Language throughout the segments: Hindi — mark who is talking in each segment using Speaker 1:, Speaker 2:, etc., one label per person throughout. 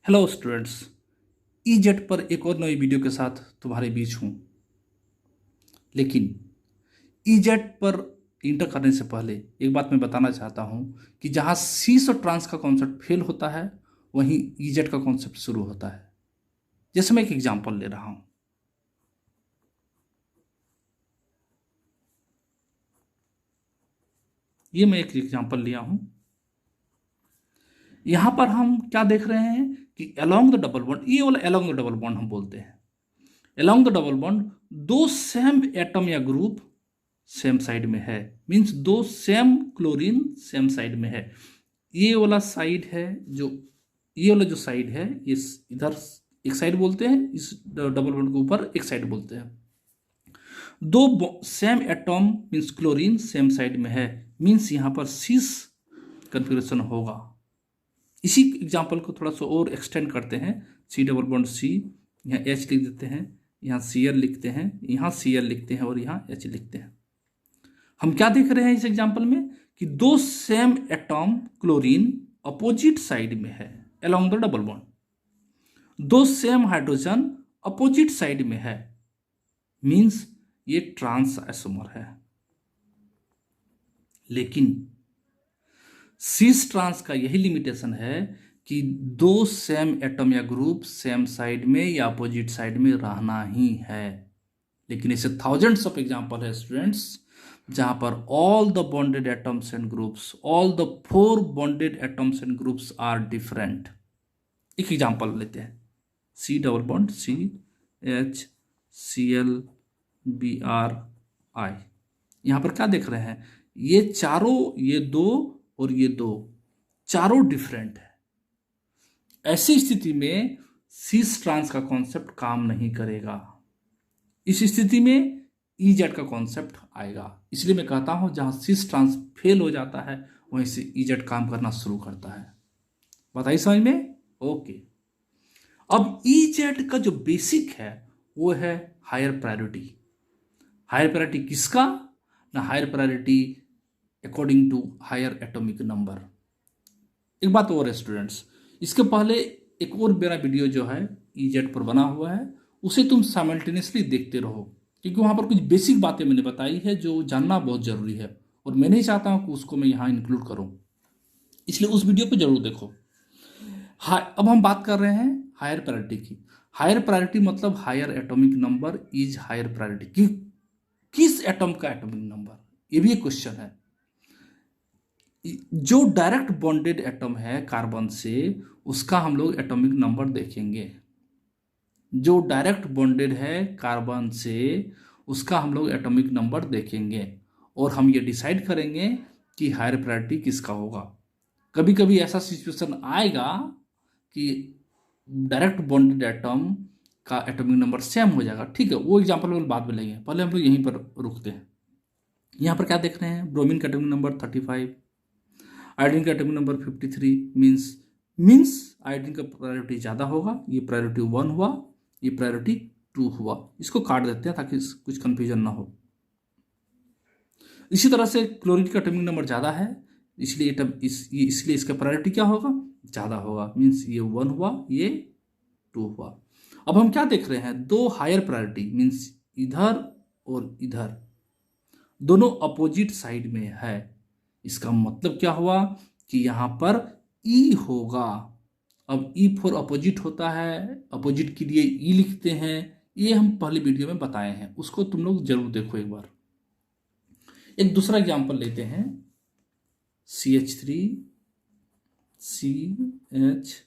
Speaker 1: Hello students. ईजेट पर एक और नई वीडियो के साथ तुम्हारे बीच हूँ। लेकिन ईजेट पर इंटर करने से पहले एक बात मैं बताना चाहता हूँ कि जहाँ सीस और ट्रांस का कॉन्सेप्ट फेल होता है वहीं ईजेट का कॉन्सेप्ट शुरू होता है। जैसे मैं एक एग्जांपल ले रहा हूँ। ये मैं एक एग्जांपल लिया हूँ। यहाँ पर हम क्या देख रहे हैं कि अलोंग द डबल बॉन्ड, ये वाला अलोंग द डबल बॉन्ड हम बोलते हैं। अलोंग द डबल बॉन्ड दो सेम एटम या ग्रुप सेम साइड में है, मीन्स दो सेम क्लोरीन सेम साइड में है। ये वाला साइड है जो ये वाला जो साइड है, इस इधर एक साइड बोलते हैं, इस डबल बॉन्ड के ऊपर एक साइड बोलते हैं। दो same atom means chlorine same side में है, मीन्स यहाँ पर सिस कन्फिग्रेशन होगा। इसी एग्जांपल को थोड़ा सा और एक्सटेंड करते हैं। सी डबल बॉन्ड सी, यहाँ एच लिख देते हैं, यहाँ सी एल लिखते हैं, यहाँ सी एल लिखते हैं और यहाँ एच लिखते हैं। हम क्या देख रहे हैं इस एग्जांपल में कि दो same atom chlorine opposite side में है अलोंग द डबल बॉन्ड। दो सेम हाइड्रोजन अपोजिट साइड में है, मींस ये ट्रांस आइसोमर है। लेकिन सिस ट्रांस का यही लिमिटेशन है कि दो सेम एटम या ग्रुप सेम साइड में या अपोजिट साइड में रहना ही है। लेकिन ऐसे थाउजेंड्स ऑफ एग्जांपल है स्टूडेंट्स, जहां पर all the bonded atoms and groups, all the four bonded atoms and groups are different. एक एग्जांपल लेते हैं, C double bond C H C L B R I. यहां पर क्या देख रहे हैं, ये चारों, ये दो और ये दो, चारों डिफरेंट है। ऐसी स्थिति में सिस ट्रांस का कॉन्सेप्ट काम नहीं करेगा। इस स्थिति में ईजेड का कॉन्सेप्ट आएगा। इसलिए मैं कहता हूं जहां सिस ट्रांस फेल हो जाता है वहीं से ईजेड काम करना शुरू करता है। बताइए समझ में? ओके। अब ईजेड का जो बेसिक है वो है हायर प्रायोरिटी। हायर प्रायोरिटी किसका? ना higher priority according to higher atomic number. एक बात और है स्टूडेंट्स, इसके पहले एक और मेरा वीडियो जो है ईजेड पर बना हुआ है, उसे तुम साइमल्टेनियसली देखते रहो, क्योंकि वहाँ पर कुछ बेसिक बातें मैंने बताई है जो जानना बहुत ज़रूरी है और मैं नहीं चाहता हूँ कि उसको मैं यहाँ इंक्लूड करूँ, इसलिए उस वीडियो को जरूर देखो। अब हम बात कर रहे हैं हायर प्रायोरिटी की। हायर प्रायोरिटी मतलब higher atomic number is higher priority. किस एटम का एटॉमिक नंबर, ये भी एक क्वेश्चन है। जो डायरेक्ट बॉन्डेड एटम है कार्बन से, उसका हम लोग एटॉमिक नंबर देखेंगे। जो डायरेक्ट बॉन्डेड है कार्बन से, उसका हम लोग एटॉमिक नंबर देखेंगे और हम ये डिसाइड करेंगे कि हायर प्रायोरिटी किसका होगा। कभी कभी ऐसा सिचुएशन आएगा कि डायरेक्ट बॉन्डेड एटम का एटॉमिक नंबर सेम हो जाएगा। ठीक है, वो एग्जांपल में बाद में लेंगे, पहले हम लोग यहीं पर रुकते हैं। यहाँ पर क्या देख रहे हैं, ब्रोमीन का एटॉमिक नंबर 35, आयोडीन का एटॉमिक नंबर 53, मीन्स आयोडीन का प्रायोरिटी ज़्यादा होगा। ये प्रायोरिटी 1 हुआ, ये प्रायोरिटी 2 हुआ। इसको काट देते हैं ताकि कुछ कंफ्यूजन ना हो। इसी तरह से क्लोरीन का एटॉमिक नंबर ज़्यादा है, इसलिए इसका प्रायोरिटी क्या होगा, ज़्यादा होगा। मीन्स ये 1 हुआ, ये 2 हुआ। अब हम क्या देख रहे हैं, दो हायर प्रायोरिटी मीन्स इधर और इधर दोनों अपोजिट साइड में है। इसका मतलब क्या हुआ कि यहां पर ई होगा। अब ई फॉर अपोजिट होता है, अपोजिट के लिए ई लिखते हैं। ये हम पहले वीडियो में बताए हैं, उसको तुम लोग जरूर देखो एक बार। एक दूसरा एग्जांपल लेते हैं, CH3 CH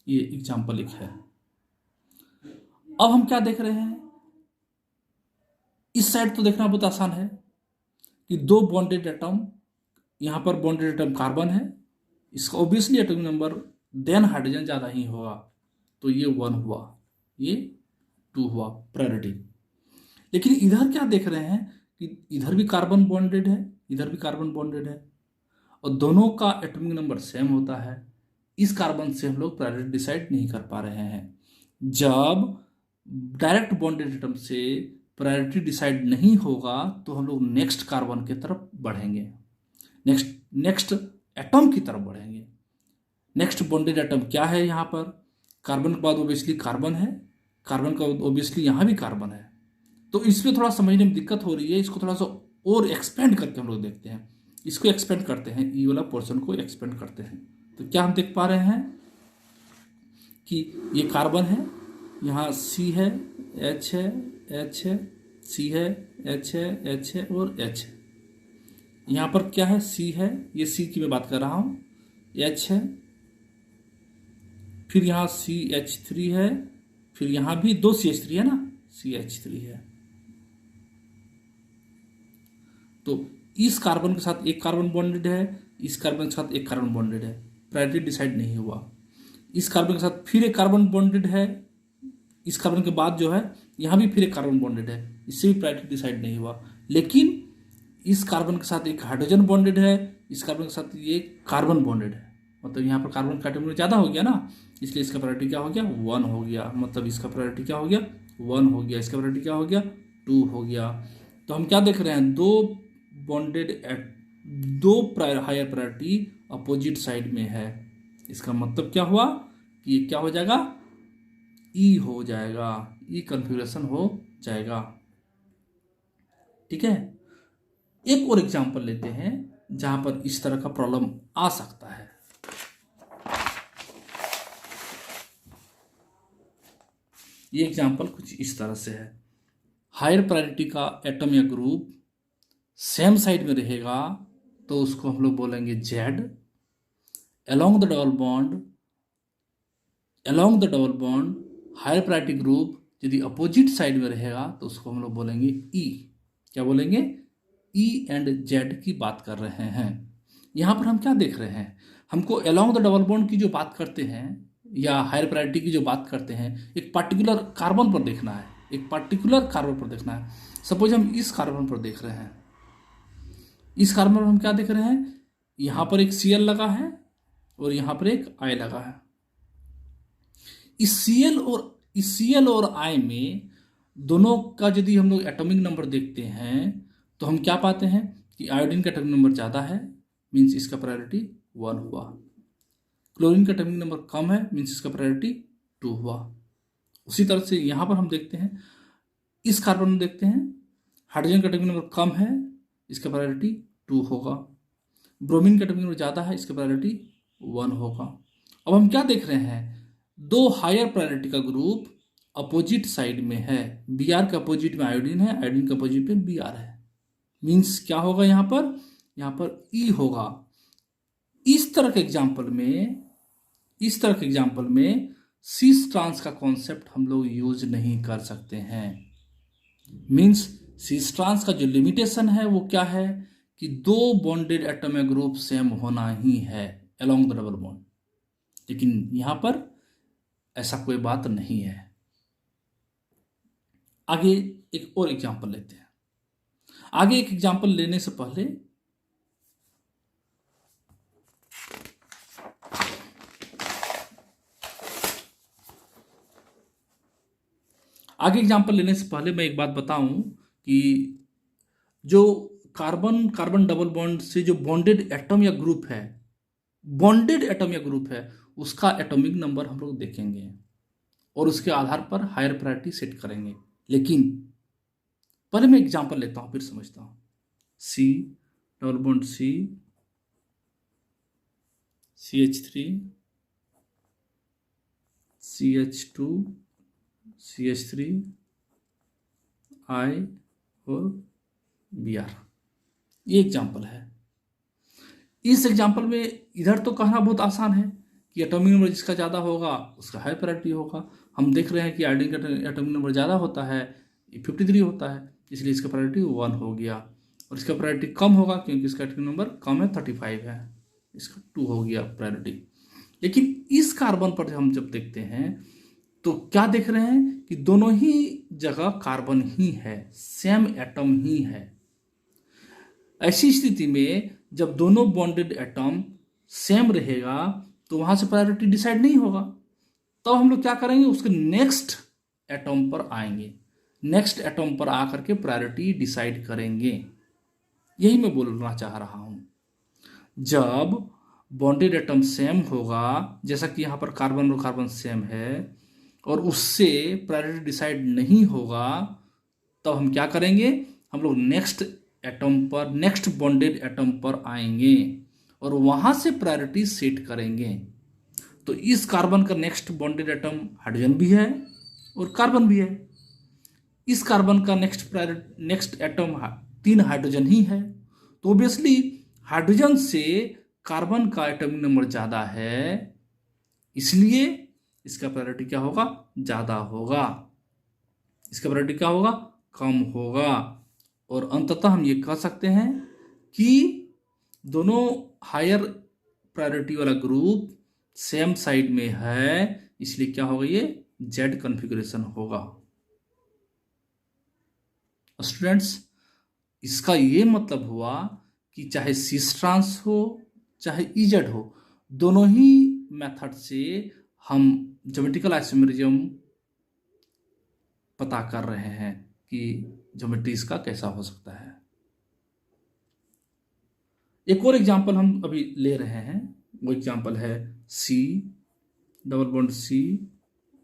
Speaker 1: ये एग्जांपल एक है। अब हम क्या देख रहे हैं, इस साइड तो देखना बहुत आसान है कि दो बॉन्डेड एटम, यहां पर बॉन्डेड एटम कार्बन है, इसका obviously atomic number than hydrogen ज़्यादा ही होगा। तो ये 1 हुआ, ये 2 हुआ प्रायोरिटी। लेकिन इधर क्या देख रहे हैं कि इधर भी कार्बन बॉन्डेड है, इधर भी कार्बन बॉन्डेड है और दोनों का एटॉमिक नंबर सेम होता है। इस कार्बन से हम लोग प्रायोरिटी डिसाइड नहीं कर पा रहे हैं। जब डायरेक्ट बॉन्डेड एटम से प्रायोरिटी डिसाइड नहीं होगा तो हम लोग नेक्स्ट कार्बन की तरफ बढ़ेंगे, नेक्स्ट एटम की तरफ बढ़ेंगे। नेक्स्ट बॉन्डेड एटम क्या है यहाँ पर? कार्बन के बाद ओबियसली कार्बन है, कार्बन का ओबियसली यहाँ भी कार्बन है। तो इसमें थोड़ा समझने में दिक्कत हो रही है, इसको थोड़ा सा और एक्सपेंड करके हम लोग देखते हैं। इसको एक्सपेंड करते हैं, ई वाला पोर्शन को एक्सपेंड करते हैं। तो क्या हम देख पा रहे हैं कि ये कार्बन है, यहाँ सी है, एच है, एच है, सी है, एच है, एच है और एच है। यहाँ पर क्या है? सी है, ये सी की मैं बात कर रहा हूँ, एच है, फिर यहाँ CH3 है, फिर यहाँ भी 2 CH3 है ना, CH3 है। तो इस कार्बन के साथ एक कार्बन बॉन्डेड है, इस कार्बन के साथ एक कार्बन बॉन्डेड है, प्रायोरिटी डिसाइड नहीं हुआ। इस कार्बन के साथ फिर एक कार्बन बॉन्डेड है, इस कार्बन के बाद जो है यहाँ भी फिर एक कार्बन बॉन्डेड है, इससे भी प्रायोरिटी डिसाइड नहीं हुआ। लेकिन इस कार्बन के साथ एक हाइड्रोजन बॉन्डेड है, इस कार्बन के साथ ये कार्बन बॉन्डेड है, मतलब यहाँ पर कार्बन का एटम ज़्यादा हो गया ना, इसलिए इसका प्रायोरिटी क्या हो गया? 1 हो गया। मतलब इसका प्रायोरिटी क्या हो गया? 1 हो गया। इसका प्रायोरिटी क्या हो गया? 2 हो गया। तो हम क्या देख रहे हैं? दो हायर प्रायोरिटी अपोजिट साइड में है। इसका मतलब क्या हुआ कि ये क्या हो जाएगा? ई हो जाएगा, ई कन्फिग्रेशन हो जाएगा। ठीक है, एक और एग्जांपल लेते हैं जहां पर इस तरह का प्रॉब्लम आ सकता है। ये एग्जांपल कुछ इस तरह से है। हायर प्रायोरिटी का एटम या ग्रुप सेम साइड में रहेगा तो उसको हम लोग बोलेंगे Z. Along the double bond higher priority group यदि अपोजिट साइड में रहेगा तो उसको हम लोग बोलेंगे ई। क्या बोलेंगे? ई एंड जेड की बात कर रहे हैं। यहाँ पर हम क्या देख रहे हैं? हमको अलोंग द डबल बॉन्ड की जो बात करते हैं या हायर प्रायोरिटी की जो बात करते हैं, एक पार्टिकुलर कार्बन पर देखना है, एक पार्टिकुलर कार्बन पर देखना है। सपोज हम इस कार्बन पर देख रहे हैं, इस कार्बन पर हम क्या देख रहे हैं? यहाँ पर एक Cl लगा है और यहाँ पर एक I लगा है। इस Cl और I में दोनों का यदि हम लोग एटॉमिक नंबर देखते हैं तो हम क्या पाते हैं कि आयोडीन का एटॉमिक नंबर ज़्यादा है, मीन्स इसका प्रायोरिटी 1 हुआ। क्लोरीन का एटॉमिक नंबर कम है, मीन्स इसका प्रायोरिटी 2 हुआ। उसी तरह से यहाँ पर हम देखते हैं, इस कार्बन में देखते हैं हाइड्रोजन का एटॉमिक नंबर कम है, इसका प्रायोरिटी 2 होगा। ब्रोमीन का एटॉमिक नंबर ज़्यादा है, इसका प्रायोरिटी 1 होगा। अब हम क्या देख रहे हैं? दो हायर प्रायोरिटी का ग्रुप अपोजिट साइड में है। Br के अपोजिट में आयोडीन है, आयोडीन के अपोजिट में Br है, मीन्स क्या होगा? यहाँ पर E होगा। इस तरह के एग्जाम्पल में सिस ट्रांस का कॉन्सेप्ट हम लोग यूज नहीं कर सकते हैं। मीन्स सिस ट्रांस का जो लिमिटेशन है वो क्या है कि दो बॉन्डेड एटम या ग्रुप सेम होना ही है अलोंग द डबल बॉन्ड। लेकिन यहाँ पर ऐसा कोई बात नहीं है। आगे एक और एग्जाम्पल लेते हैं। आगे एक एग्जाम्पल लेने से पहले मैं एक बात बताऊं कि जो कार्बन डबल बॉन्ड से जो बॉन्डेड एटम या ग्रुप है उसका एटॉमिक नंबर हम लोग देखेंगे और उसके आधार पर हायर प्रायोरिटी सेट करेंगे। लेकिन पहले मैं एग्जांपल लेता हूं, फिर समझता हूं। C double bond C, CH3, CH2, CH3, I और Br। ये एग्जांपल है। इस एग्जांपल में इधर तो कहना बहुत आसान है कि एटॉमिक नंबर जिसका ज़्यादा होगा उसका हाई प्रायोरिटी होगा। हम देख रहे हैं कि आयोडीन का एटॉमिक नंबर ज़्यादा होता है, 53 होता है, इसलिए इसका प्रायोरिटी 1 हो गया। और इसका प्रायोरिटी कम होगा क्योंकि इसका एटॉमिक नंबर कम है, 35 है, इसका 2 हो गया प्रायोरिटी। लेकिन इस कार्बन पर हम जब देखते हैं तो क्या देख रहे हैं कि दोनों ही जगह कार्बन ही है, सेम एटम ही है। ऐसी स्थिति में जब दोनों बॉन्डेड एटम सेम रहेगा तो वहां से प्रायोरिटी डिसाइड नहीं होगा। तो हम लोग क्या करेंगे? उसके नेक्स्ट एटम पर आएंगे। नेक्स्ट एटम पर आकर के प्रायोरिटी डिसाइड करेंगे। यही मैं बोलना चाह रहा हूं। जब बॉन्डेड एटम सेम होगा, जैसा कि यहां पर कार्बन और कार्बन सेम है, और उससे प्रायोरिटी डिसाइड नहीं होगा, तब हम क्या करेंगे, हम लोग नेक्स्ट एटम पर, नेक्स्ट बॉन्डेड एटम पर आएंगे और वहां से प्रायोरिटी सेट करेंगे। तो इस कार्बन का नेक्स्ट बॉन्डेड एटम हाइड्रोजन भी है और कार्बन भी है। इस कार्बन का नेक्स्ट एटम 3 हाइड्रोजन ही है। तो ऑब्वियसली हाइड्रोजन से कार्बन का एटॉमिक नंबर ज़्यादा है, इसलिए इसका प्रायोरिटी क्या होगा, ज़्यादा होगा। इसका प्रायोरिटी क्या होगा, कम होगा। और अंततः हम ये कह सकते हैं कि दोनों हायर प्रायोरिटी वाला ग्रुप सेम साइड में है, इसलिए क्या होगा, ये जेड कॉन्फ़िगरेशन होगा। स्टूडेंट्स, इसका ये मतलब हुआ कि चाहे सिस ट्रांस हो चाहे इजेड हो, दोनों ही मेथड से हम ज्योमेट्रिकल आइसोमेरिज्म पता कर रहे हैं कि ज्योमेट्री इसका कैसा हो सकता है। एक और एग्जांपल हम अभी ले रहे हैं, वो एग्जांपल है C double bond C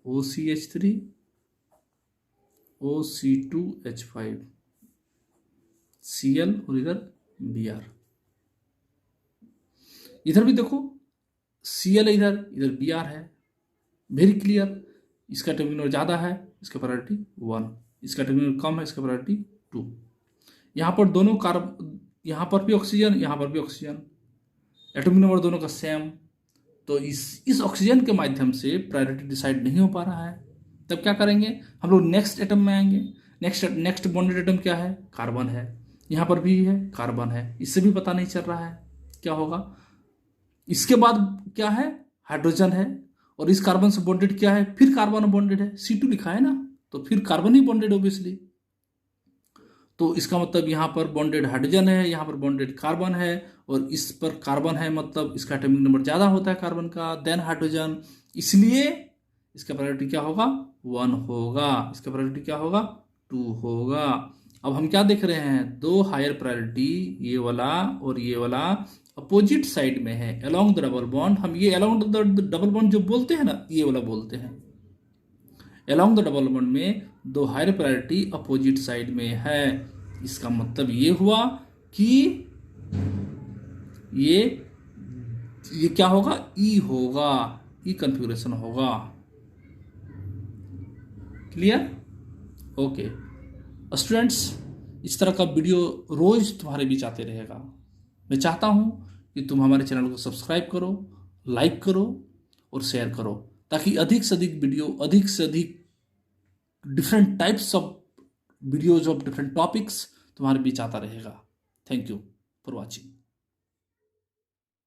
Speaker 1: OCH3 OC2H5 Cl और इधर Br। इधर भी देखो Cl इधर Br है, वेरी क्लियर। इसका एटॉमिक नंबर ज़्यादा है, इसका प्रायोरिटी 1, इसका एटॉमिक नंबर कम है, इसका प्रायोरिटी 2। यहाँ पर दोनों यहाँ पर भी ऑक्सीजन, यहाँ पर भी ऑक्सीजन, एटॉमिक नंबर दोनों का सेम। तो इस ऑक्सीजन के माध्यम से प्रायोरिटी डिसाइड नहीं हो पा रहा है। तब क्या करेंगे, हम लोग नेक्स्ट एटम में आएंगे। नेक्स्ट बॉन्डेड एटम क्या है, कार्बन है, यहाँ पर भी है कार्बन है, इससे भी पता नहीं चल रहा है क्या होगा। इसके बाद क्या है, हाइड्रोजन है, और इस कार्बन से बॉन्डेड क्या है, फिर कार्बन बॉन्डेड है, C2 लिखा है ना, तो फिर कार्बन ही बॉन्डेड ऑब्वियसली। तो इसका मतलब यहाँ पर बॉन्डेड हाइड्रोजन है, यहाँ पर बॉन्डेड कार्बन है, और इस पर कार्बन है, मतलब इसका एटॉमिक नंबर ज़्यादा होता है कार्बन का देन हाइड्रोजन, इसलिए इसका प्रायोरिटी क्या होगा, 1 होगा। इसका प्रायोरिटी क्या होगा, 2 होगा। अब हम क्या देख रहे हैं, दो हायर प्रायोरिटी, ये वाला और ये वाला अपोजिट साइड में है अलोंग द डबल बॉन्ड। हम ये अलोंग द डबल बॉन्ड जो बोलते हैं ना, ये वाला बोलते हैं। अलोंग द डबल बॉन्ड में दो हायर प्रायोरिटी अपोजिट साइड में है। इसका मतलब ये हुआ कि ये क्या होगा, ई होगा, ई कॉन्फ़िगरेशन होगा। क्लियर? ओके स्टूडेंट्स, इस तरह का वीडियो रोज तुम्हारे बीच आते रहेगा। मैं चाहता हूं कि तुम हमारे चैनल को सब्सक्राइब करो, लाइक करो और शेयर करो, ताकि अधिक से अधिक वीडियो, अधिक से अधिक different types of videos of different topics तुम्हारे बीच आता रहेगा। Thank you for watching.